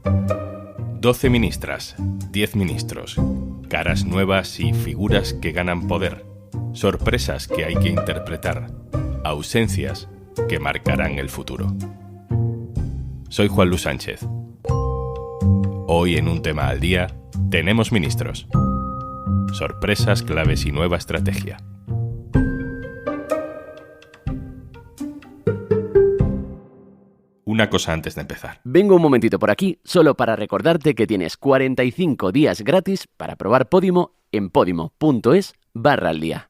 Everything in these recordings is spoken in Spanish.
12 ministras, 10 ministros, caras nuevas y figuras que ganan poder, sorpresas que hay que interpretar, ausencias que marcarán el futuro. Soy Juan Luis Sánchez. Hoy en Un Tema al Día tenemos ministros, sorpresas, claves y nueva estrategia. Una cosa antes de empezar. Vengo un momentito por aquí solo para recordarte que tienes 45 días gratis para probar Podimo en podimo.es/aldía.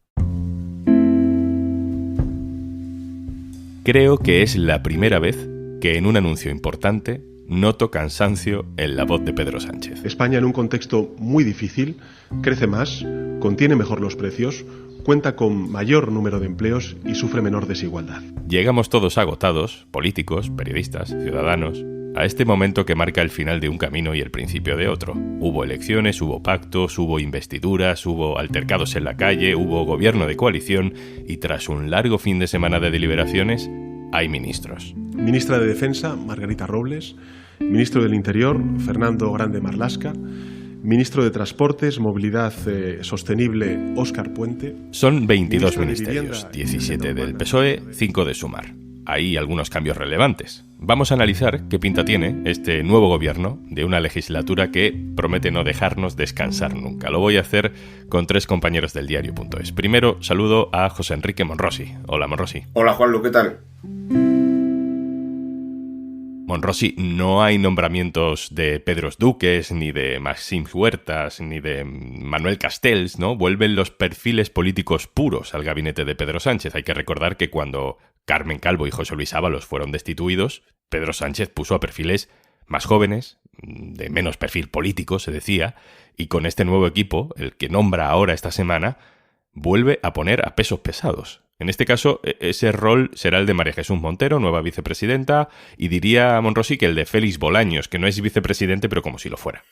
Creo que es la primera vez que en un anuncio importante noto cansancio en la voz de Pedro Sánchez. España, en un contexto muy difícil, crece más, contiene mejor los precios, cuenta con mayor número de empleos y sufre menor desigualdad. Llegamos todos agotados, políticos, periodistas, ciudadanos, a este momento que marca el final de un camino y el principio de otro. Hubo elecciones, hubo pactos, hubo investiduras, hubo altercados en la calle, hubo gobierno de coalición y tras un largo fin de semana de deliberaciones, hay ministros. Ministra de Defensa, Margarita Robles. Ministro del Interior, Fernando Grande Marlaska. Ministro de Transportes, Movilidad Sostenible, Óscar Puente. Son 22 Ministro de ministerios, Vivienda, 17 del PSOE, 5 de Sumar. Hay algunos cambios relevantes. Vamos a analizar qué pinta tiene este nuevo gobierno de una legislatura que promete no dejarnos descansar nunca. Lo voy a hacer con 3 compañeros del diario.es. Primero, saludo a José Enrique Monrosi. Hola, Monrosi. Hola, Juanlu, ¿qué tal? Monrosi, no hay nombramientos de Pedros Duques, ni de Maxim Huertas, ni de Manuel Castells, ¿no? Vuelven los perfiles políticos puros al gabinete de Pedro Sánchez. Hay que recordar que cuando Carmen Calvo y José Luis Ábalos fueron destituidos, Pedro Sánchez puso a perfiles más jóvenes, de menos perfil político, se decía, y con este nuevo equipo, el que nombra ahora esta semana, vuelve a poner a pesos pesados. En este caso, ese rol será el de María Jesús Montero, nueva vicepresidenta, y diría Monrosi que el de Félix Bolaños, que no es vicepresidente, pero como si lo fuera.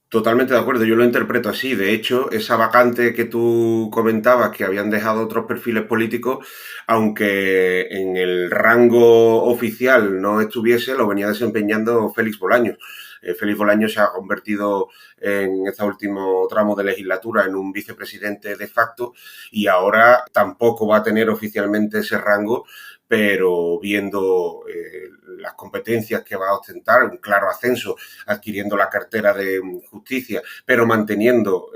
Totalmente de acuerdo, yo lo interpreto así. De hecho, esa vacante que tú comentabas, que habían dejado otros perfiles políticos, aunque en el rango oficial no estuviese, lo venía desempeñando Félix Bolaños. Félix Bolaños se ha convertido en este último tramo de legislatura en un vicepresidente de facto y ahora tampoco va a tener oficialmente ese rango, pero viendo las competencias que va a ostentar, un claro ascenso, adquiriendo la cartera de Justicia, pero manteniendo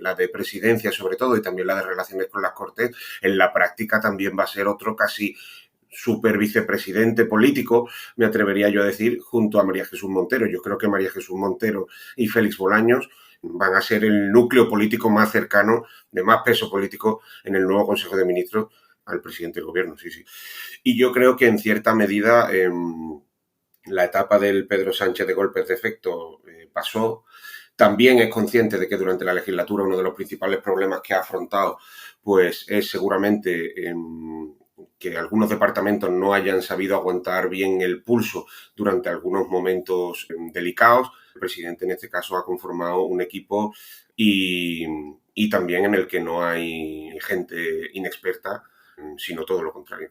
la de Presidencia sobre todo y también la de Relaciones con las Cortes, en la práctica también va a ser otro casi super vicepresidente político, me atrevería yo a decir, junto a María Jesús Montero. Yo creo que María Jesús Montero y Félix Bolaños van a ser el núcleo político más cercano, de más peso político en el nuevo Consejo de Ministros al presidente del gobierno, sí. Y yo creo que en cierta medida la etapa del Pedro Sánchez de golpes de efecto pasó. También es consciente de que durante la legislatura uno de los principales problemas que ha afrontado pues es seguramente que algunos departamentos no hayan sabido aguantar bien el pulso durante algunos momentos delicados. El presidente en este caso ha conformado un equipo y también en el que no hay gente inexperta, sino todo lo contrario.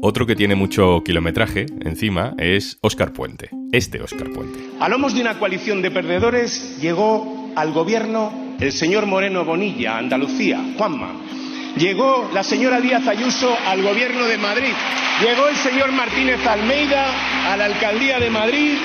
Otro que tiene mucho kilometraje encima es Óscar Puente. Óscar Puente. A lomos de una coalición de perdedores llegó al gobierno el señor Moreno Bonilla, Andalucía, Juanma. Llegó la señora Díaz Ayuso al gobierno de Madrid. Llegó el señor Martínez Almeida a la alcaldía de Madrid.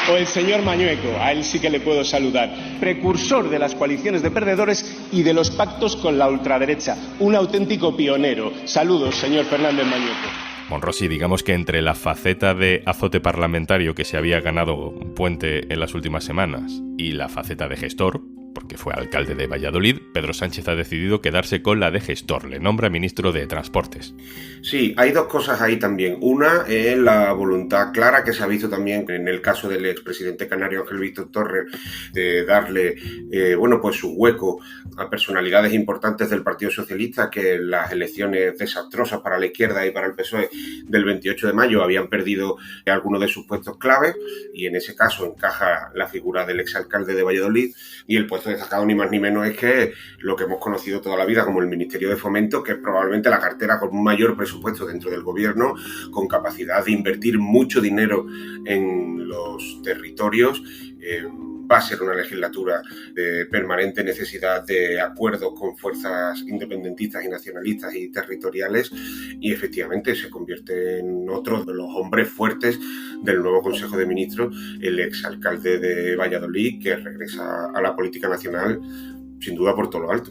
O el señor Mañueco, a él sí que le puedo saludar. Precursor de las coaliciones de perdedores y de los pactos con la ultraderecha. Un auténtico pionero. Saludos, señor Fernández Mañueco. Monrosi, digamos que entre la faceta de azote parlamentario que se había ganado Puente en las últimas semanas y la faceta de gestor, porque fue alcalde de Valladolid, Pedro Sánchez ha decidido quedarse con la de gestor. Le nombra ministro de Transportes. Sí, hay dos cosas ahí también. Una es la voluntad clara que se ha visto también en el caso del expresidente canario Ángel Víctor Torres de darle pues su hueco a personalidades importantes del Partido Socialista que en las elecciones desastrosas para la izquierda y para el PSOE del 28 de mayo habían perdido algunos de sus puestos claves y en ese caso encaja la figura del exalcalde de Valladolid y el puesto puesto destacado ni más ni menos es que lo que hemos conocido toda la vida como el Ministerio de Fomento, que es probablemente la cartera con un mayor presupuesto dentro del gobierno, con capacidad de invertir mucho dinero en los territorios. Va a ser una legislatura de permanente necesidad de acuerdos con fuerzas independentistas y nacionalistas y territoriales, y efectivamente se convierte en otro de los hombres fuertes del nuevo Consejo de Ministros, el exalcalde de Valladolid, que regresa a la política nacional sin duda por todo lo alto.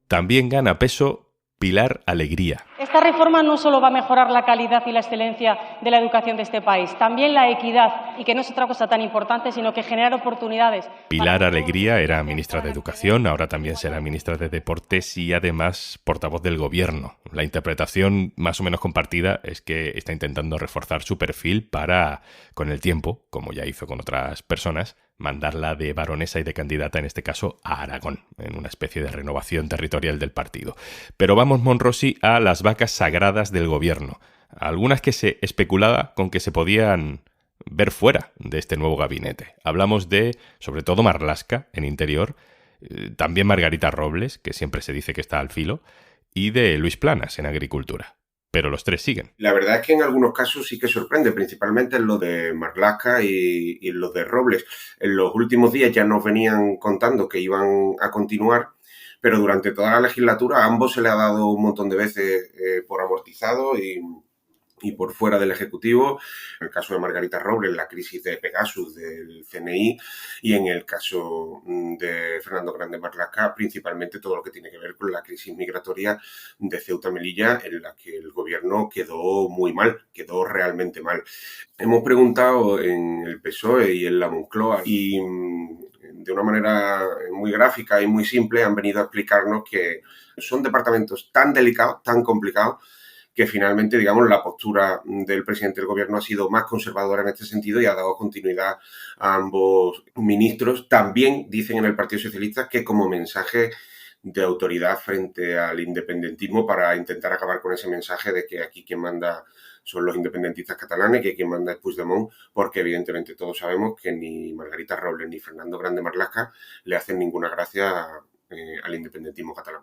También gana peso Pilar Alegría. Esta reforma no solo va a mejorar la calidad y la excelencia de la educación de este país, también la equidad, y que no es otra cosa tan importante, sino que generar oportunidades. Pilar Alegría era ministra de Educación, ahora también será ministra de Deportes y además portavoz del Gobierno. La interpretación más o menos compartida es que está intentando reforzar su perfil para, con el tiempo, como ya hizo con otras personas, mandarla de baronesa y de candidata, en este caso, a Aragón, en una especie de renovación territorial del partido. Pero vamos, Monrosi, a las vacas sagradas del gobierno. Algunas que se especulaba con que se podían ver fuera de este nuevo gabinete. Hablamos de, sobre todo, Marlaska, en Interior, también Margarita Robles, que siempre se dice que está al filo, y de Luis Planas, en Agricultura. Pero los tres siguen. La verdad es que en algunos casos sí que sorprende, principalmente en lo de Marlaska y en lo de Robles. En los últimos días ya nos venían contando que iban a continuar, pero durante toda la legislatura a ambos se le ha dado un montón de veces por amortizado y por fuera del Ejecutivo. En el caso de Margarita Robles, la crisis de Pegasus del CNI, y en el caso de Fernando Grande Marlaska, principalmente todo lo que tiene que ver con la crisis migratoria de Ceuta y Melilla, en la que el gobierno quedó muy mal, quedó realmente mal. Hemos preguntado en el PSOE y en la Moncloa, y de una manera muy gráfica y muy simple han venido a explicarnos que son departamentos tan delicados, tan complicados, que finalmente, digamos, la postura del presidente del gobierno ha sido más conservadora en este sentido y ha dado continuidad a ambos ministros. También dicen en el Partido Socialista que como mensaje de autoridad frente al independentismo, para intentar acabar con ese mensaje de que aquí quien manda son los independentistas catalanes, que quien manda es Puigdemont, porque evidentemente todos sabemos que ni Margarita Robles ni Fernando Grande Marlaska le hacen ninguna gracia al independentismo catalán.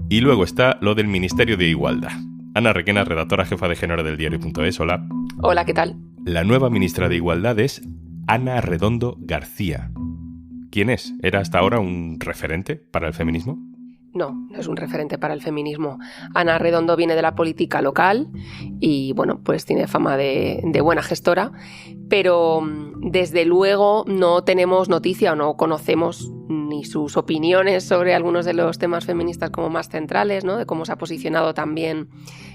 Y luego está lo del Ministerio de Igualdad. Ana Requena, redactora jefa de género del diario.es, hola. Hola, ¿qué tal? La nueva ministra de Igualdad es Ana Redondo García. ¿Quién es? ¿Era hasta ahora un referente para el feminismo? No, no es un referente para el feminismo. Ana Redondo viene de la política local y, bueno, pues tiene fama de buena gestora, pero desde luego no tenemos noticia o no conocemos ni sus opiniones sobre algunos de los temas feministas como más centrales, ¿no? De cómo se ha posicionado también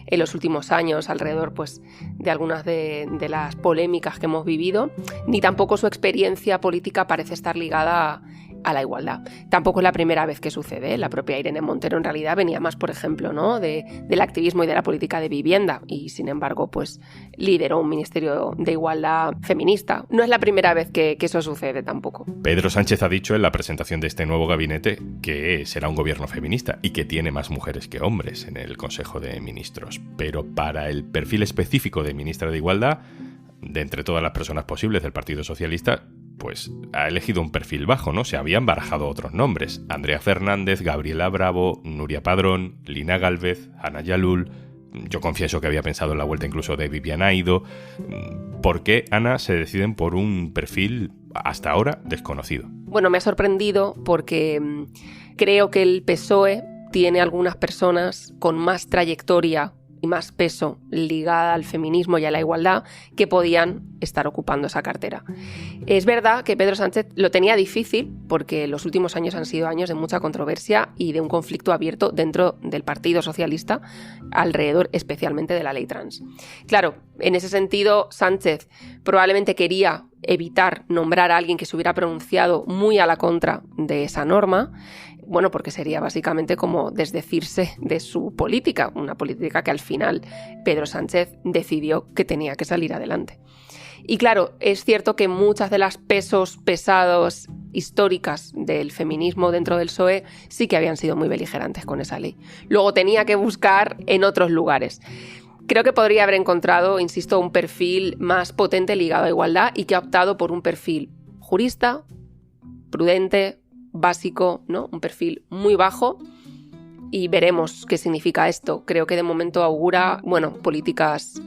en los últimos años alrededor, pues, de algunas de las polémicas que hemos vivido, ni tampoco su experiencia política parece estar ligada a la igualdad. Tampoco es la primera vez que sucede. La propia Irene Montero en realidad venía más, por ejemplo, ¿no? del activismo y de la política de vivienda y, sin embargo, pues lideró un ministerio de igualdad feminista. No es la primera vez que eso sucede tampoco. Pedro Sánchez ha dicho en la presentación de este nuevo gabinete que será un gobierno feminista y que tiene más mujeres que hombres en el Consejo de Ministros. Pero para el perfil específico de ministra de Igualdad, de entre todas las personas posibles del Partido Socialista, pues ha elegido un perfil bajo, ¿no? Se habían barajado otros nombres: Andrea Fernández, Gabriela Bravo, Nuria Padrón, Lina Gálvez, Ana Yalul. Yo confieso que había pensado en la vuelta incluso de Viviana Aido. ¿Por qué, Ana, se deciden por un perfil hasta ahora desconocido? Bueno, me ha sorprendido porque creo que el PSOE tiene algunas personas con más trayectoria y más peso ligada al feminismo y a la igualdad que podían estar ocupando esa cartera. Es verdad que Pedro Sánchez lo tenía difícil porque los últimos años han sido años de mucha controversia y de un conflicto abierto dentro del Partido Socialista alrededor especialmente de la ley trans. Claro, en ese sentido Sánchez probablemente quería evitar nombrar a alguien que se hubiera pronunciado muy a la contra de esa norma, bueno, porque sería básicamente como desdecirse de su política, una política que al final Pedro Sánchez decidió que tenía que salir adelante. Y claro, es cierto que muchas de las pesos pesados históricas del feminismo dentro del PSOE sí que habían sido muy beligerantes con esa ley. Luego tenía que buscar en otros lugares. Creo que podría haber encontrado, insisto, un perfil más potente ligado a igualdad y que ha optado por un perfil jurista, prudente, básico, ¿no? Un perfil muy bajo, y veremos qué significa esto. Creo que de momento augura, políticas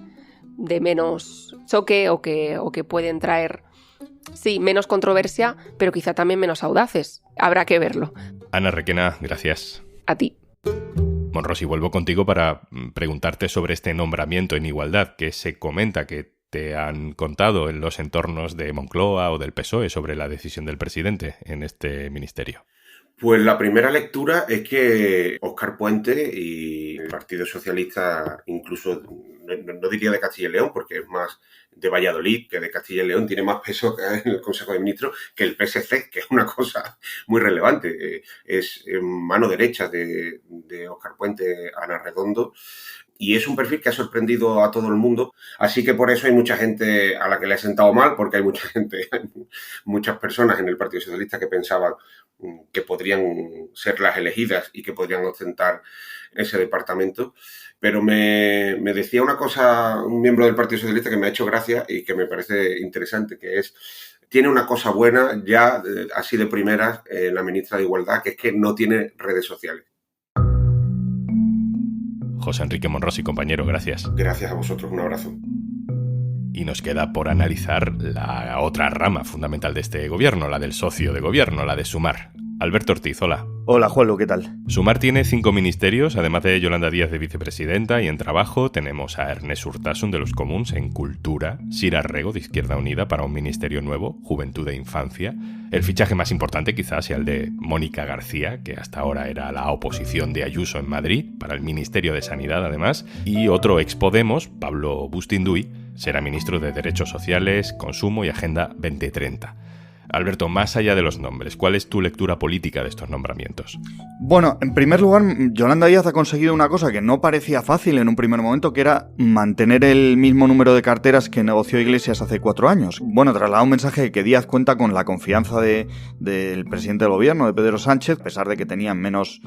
de menos choque o que pueden traer, sí, menos controversia, pero quizá también menos audaces. Habrá que verlo. Ana Requena, gracias. A ti. Monrosi, vuelvo contigo para preguntarte sobre este nombramiento en igualdad que se comenta que te han contado en los entornos de Moncloa o del PSOE sobre la decisión del presidente en este ministerio. Pues la primera lectura es que Óscar Puente y el Partido Socialista, incluso no diría de Castilla y León, porque es más de Valladolid que de Castilla y León, tiene más peso en el Consejo de Ministros que el PSC, que es una cosa muy relevante. Es mano derecha de Óscar Puente, Ana Redondo, y es un perfil que ha sorprendido a todo el mundo, así que por eso hay mucha gente a la que le ha sentado mal, porque hay muchas personas en el Partido Socialista que pensaban que podrían ser las elegidas y que podrían ostentar ese departamento. Pero me decía una cosa un miembro del Partido Socialista que me ha hecho gracia y que me parece interesante, que es, tiene una cosa buena ya, así de primeras, la ministra de Igualdad, que es que no tiene redes sociales. José Enrique Monrosi, compañero, gracias. Gracias a vosotros, un abrazo. Y nos queda por analizar la otra rama fundamental de este gobierno, la del socio de gobierno, la de Sumar. Alberto Ortiz, hola. Hola, Juanlu, ¿qué tal? Sumar tiene 5 ministerios, además de Yolanda Díaz de vicepresidenta, y en trabajo tenemos a Ernest Urtasun de los Comuns, en Cultura, Sira Rego de Izquierda Unida para un ministerio nuevo, Juventud e Infancia. El fichaje más importante quizás sea el de Mónica García, que hasta ahora era la oposición de Ayuso en Madrid, para el Ministerio de Sanidad además, y otro ex Podemos, Pablo Bustinduy, será ministro de Derechos Sociales, Consumo y Agenda 2030. Alberto, más allá de los nombres, ¿cuál es tu lectura política de estos nombramientos? Bueno, en primer lugar, Yolanda Díaz ha conseguido una cosa que no parecía fácil en un primer momento, que era mantener el mismo número de carteras que negoció Iglesias hace 4 años. Bueno, trasladó un mensaje de que Díaz cuenta con la confianza del presidente del gobierno, de Pedro Sánchez, a pesar de que tenían menos,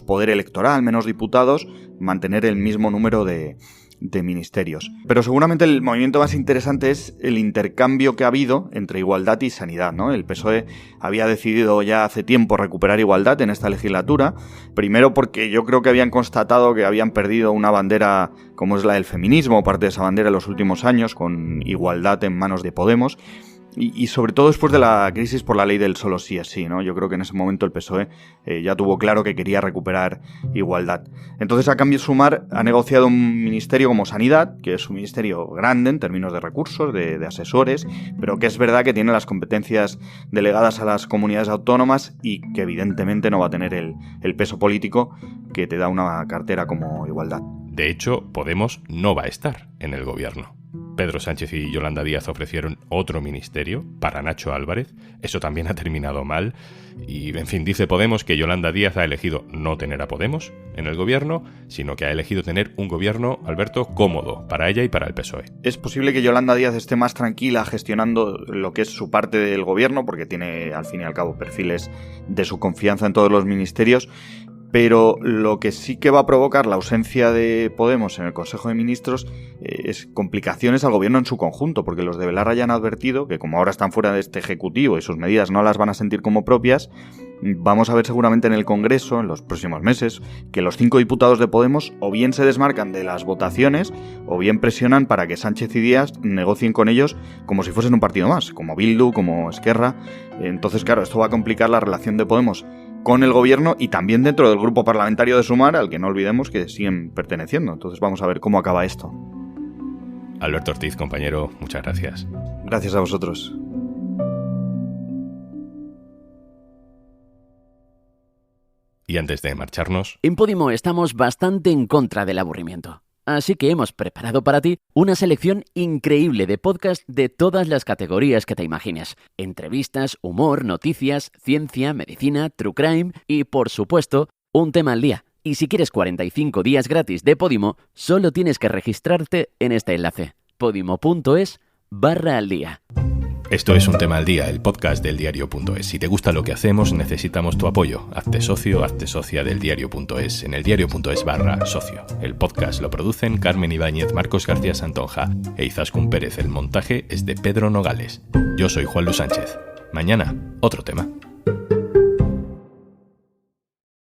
poder electoral, menos diputados, mantener el mismo número de ministerios. Pero seguramente el movimiento más interesante es el intercambio que ha habido entre igualdad y sanidad, ¿no? El PSOE había decidido ya hace tiempo recuperar igualdad en esta legislatura, primero porque yo creo que habían constatado que habían perdido una bandera como es la del feminismo, parte de esa bandera en los últimos años, con igualdad en manos de Podemos, y sobre todo después de la crisis por la ley del solo sí es sí, ¿no? Yo creo que en ese momento el PSOE ya tuvo claro que quería recuperar igualdad. Entonces, a cambio, Sumar ha negociado un ministerio como Sanidad, que es un ministerio grande en términos de recursos, de asesores, pero que es verdad que tiene las competencias delegadas a las comunidades autónomas y que evidentemente no va a tener el peso político que te da una cartera como Igualdad. De hecho, Podemos no va a estar en el gobierno. Pedro Sánchez y Yolanda Díaz ofrecieron otro ministerio para Nacho Álvarez. Eso también ha terminado mal. Y, en fin, dice Podemos que Yolanda Díaz ha elegido no tener a Podemos en el gobierno, sino que ha elegido tener un gobierno, Alberto, cómodo para ella y para el PSOE. Es posible que Yolanda Díaz esté más tranquila gestionando lo que es su parte del gobierno, porque tiene, al fin y al cabo, perfiles de su confianza en todos los ministerios. Pero lo que sí que va a provocar la ausencia de Podemos en el Consejo de Ministros es complicaciones al gobierno en su conjunto, porque los de Belarra ya han advertido que como ahora están fuera de este ejecutivo y sus medidas no las van a sentir como propias, vamos a ver seguramente en el Congreso, en los próximos meses, que los 5 diputados de Podemos o bien se desmarcan de las votaciones o bien presionan para que Sánchez y Díaz negocien con ellos como si fuesen un partido más, como Bildu, como Esquerra. Entonces, claro, esto va a complicar la relación de Podemos con el gobierno y también dentro del grupo parlamentario de Sumar, al que no olvidemos que siguen perteneciendo. Entonces vamos a ver cómo acaba esto. Alberto Ortiz, compañero, muchas gracias. Gracias a vosotros. Y antes de marcharnos... En Podimo estamos bastante en contra del aburrimiento. Así que hemos preparado para ti una selección increíble de podcasts de todas las categorías que te imagines. Entrevistas, humor, noticias, ciencia, medicina, true crime y, por supuesto, un tema al día. Y si quieres 45 días gratis de Podimo, solo tienes que registrarte en este enlace: podimo.es/al día. Esto es Un Tema al Día, el podcast del diario.es. Si te gusta lo que hacemos, necesitamos tu apoyo. Hazte socio, hazte socia del diario.es en eldiario.es/socio. El podcast lo producen Carmen Ibáñez, Marcos García Santonja e Izaskun Pérez. El montaje es de Pedro Nogales. Yo soy Juan Luis Sánchez. Mañana, otro tema.